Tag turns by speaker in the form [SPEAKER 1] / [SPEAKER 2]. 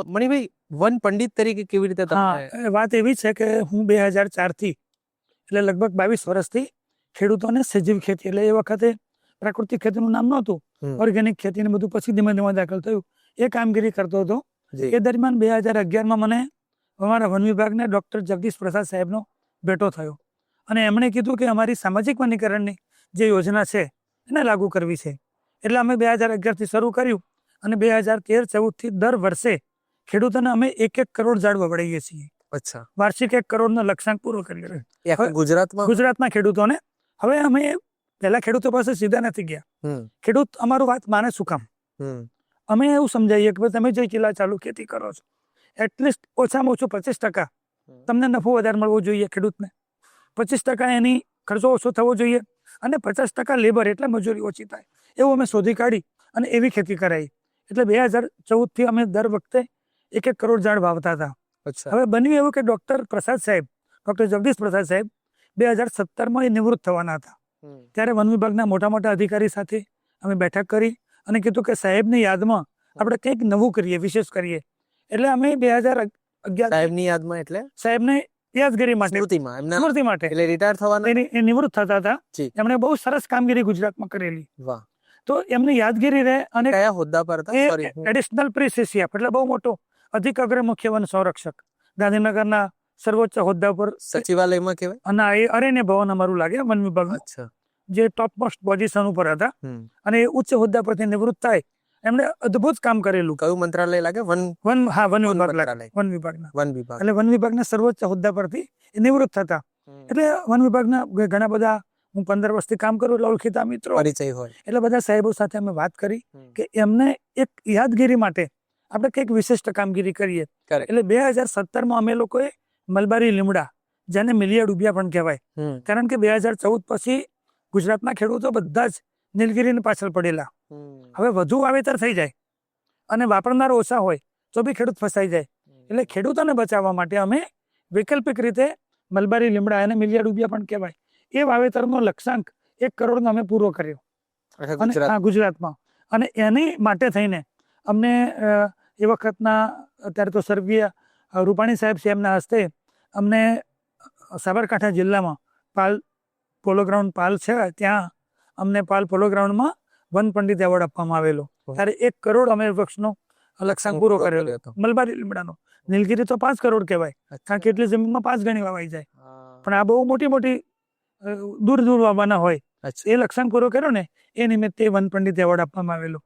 [SPEAKER 1] Manibhai, one Pandit તરીકે કેવી રીતે તમે?
[SPEAKER 2] હા, વાત એવી છે કે હું 2004 થી એટલે લગભગ 22 વર્ષથી ખેડૂતોને સજીવ ખેતી એટલે એ વખતે પ્રાકૃતિક ખેતીનું નામ નહોતું, ઓર્ગેનિક ખેતી ને બધું પછી ધીમે ધીમે દાખલ થયું, એ કામગીરી કરતો હતો. એ દરમિયાન 2011માં મને અમારા વન વિભાગને ડોક્ટર જગદીશ પ્રસાદ સાહેબનો ભેટો થયો અને એમણે કીધું કે અમારી સામાજિક વનીકરણની જે યોજના છે એને લાગુ કરવી છે. એટલે અમે 2011થી શરૂ કર્યું અને 2013-14થી દર વર્ષે ખેડૂતોને અમે 1 કરોડ ઝાડ વવડાવીએ છીએ.
[SPEAKER 1] અચ્છા,
[SPEAKER 2] વાર્ષિક 1 કરોડનો લક્ષ્યાંક પૂરો કરીએ છીએ ગુજરાતના ખેડૂતોને. હવે અમે પહેલા ખેડૂતો પાસે સીધા નથી ગયા. ખેડૂત અમારું વાત માને શું કામ? અમે એવું સમજાવીએ કે તમે જે કિલ્લા ચાલુ ખેતી કરો છો એટલીસ્ટ ઓછામાં ઓછું 25% તમને નફો વધારે મળવો જોઈએ ખેડૂતને, 25% એની ખર્ચો ઓછો થવો જોઈએ અને 50% લેબર એટલે મજૂરી ઓછી થાય એવું અમે શોધી કાઢી અને એવી ખેતી કરાવી. એટલે 2014થી અમે દર વખતે 1 કરોડ ઝાડ વાવતા હતા. હવે બન્યું એવું કે ડોક્ટર જગદીશ પ્રસાદ સાહેબ 2017માં એ નિવૃત્ત થવાના હતા. ત્યારે વન વિભાગના મોટા મોટા અધિકારી સાથે અમે બેઠક કરી અને કીધું કે સાહેબની યાદમાં આપણે કંઈક નવું કરીએ, વિશેષ કરીએ. એટલે અમે 2011
[SPEAKER 1] સાહેબની યાદમાં એટલે
[SPEAKER 2] સાહેબને યાદગીરી માટે, સ્મૃતિ માટે
[SPEAKER 1] એટલે રિટાયર થવાના
[SPEAKER 2] એ નિવૃત્ત થતા હતા. એમણે બહુ સરસ કામગીરી ગુજરાતમાં કરેલી.
[SPEAKER 1] વાહ.
[SPEAKER 2] તો એમની યાદગીરી રહે. અને
[SPEAKER 1] કયા હોદ્દા પર હતા?
[SPEAKER 2] એડિશનલ પ્રિન્સિપિયા એટલે બહુ મોટો અધિક અગ્ર મુખ્ય વન સંરક્ષક, ગાંધીનગરના સર્વોચ્ચ હોદ્દા પર
[SPEAKER 1] સચિવાલયમાં કહેવાય.
[SPEAKER 2] અને એ અરણ્ય ભવન અમારું લાગે વન વિભાગ, જે ટોપ મોસ્ટ પોઝિશન ઉપર હતા અને એ ઉચ્ચ હોદ્દા પરથી નિવૃત્ત થાય. એમણે અદ્ભુત કામ કરેલું.
[SPEAKER 1] કયું મંત્રાલય લાગે? વન વિભાગ.
[SPEAKER 2] એટલે વન વિભાગના સર્વોચ્ચ હોદ્દા પરથી એ નિવૃત્ત થતા. એટલે વન વિભાગના ઘણા બધા, હું 15 વર્ષથી કામ કરું એટલે ઓળખીતા મિત્રો
[SPEAKER 1] પરિચય હોય.
[SPEAKER 2] એટલે બધા સાહેબો સાથે અમે વાત કરી કે એમને એક યાદગીરી માટે આપણે કંઈક વિશિષ્ટ કામગીરી કરીએ. એટલે 2017માં અમે લોકોએ મલબારી લીમડા, જેને મિલિયા ડુબિયા પણ કહેવાય, કારણ કે 2014 પછી ગુજરાતના ખેડૂતો બધા જ નીલગીરીની પાછળ પડેલા. હવે વધુ વાવેતર થઈ જાય અને વાપરનાર ઓછા હોય તો બી ખેડૂત ફસાઈ જાય. એટલે ખેડૂતોને બચાવવા માટે અમે વૈકલ્પિક રીતે મલબારી લીમડા, અને મિલિયા ડુબિયા પણ કહેવાય, એ વાવેતરનો લક્ષ્યાંક 1 કરોડનો અમે પૂરો કર્યો ગુજરાતમાં. અને એની માટે થઈને અમને એ વખતના, અત્યારે તો સ્વર્ગીય રૂપાણી સાહેબ છે, એમના હસ્તે અમને સાબરકાંઠા જિલ્લામાં પાલ પોલો ગ્રાઉન્ડ પાલ છે, ત્યાં અમને પાલ પોલો ગ્રાઉન્ડમાં વન પંડિત એવોર્ડ આપવામાં આવેલો. ત્યારે 1 કરોડ અમે વૃક્ષનો લક્ષ્યાંક પૂરો કરેલો હતો મલબારી લીમડાનો. નીલગીરી તો 5 કરોડ કહેવાય, કારણ કે એટલી જમીનમાં 5 ગણી વાવાઈ જાય. પણ આ બહુ મોટી મોટી દૂર વાવવાના હોય, એ લક્ષ્યાંક પૂરો કર્યો ને એ નિમિત્તે વન પંડિત એવોર્ડ આપવામાં આવેલો.